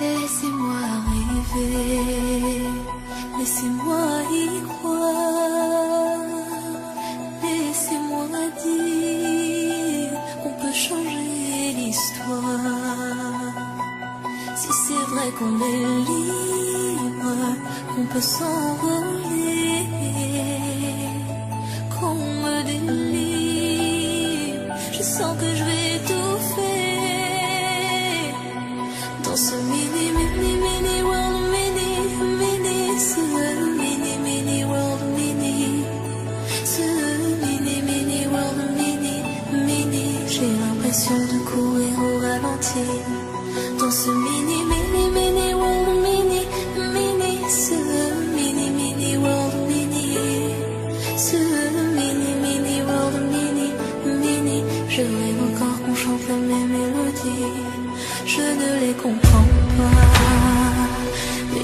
Laissez-moi rêver, laissez-moi y croire, laissez-moi dire qu'on peut changer l'histoire. Si c'est vrai qu'on est libre, qu'on peut s'envoler, qu'on me délivre, je sens que je vais étouffer dans ce mini, mini, mini world, mini, mini, ce mini, mini world, mini, ce mini, mini world, mini, mini. J'ai l'impression de courir au ralenti dans ce mini, mini, mini world, mini, mini, ce mini, mini world, mini, ce mini, mini world, mini, mini. Je rêve encore qu'on chante les mêmes mélodies. Je ne les comprends pas, mais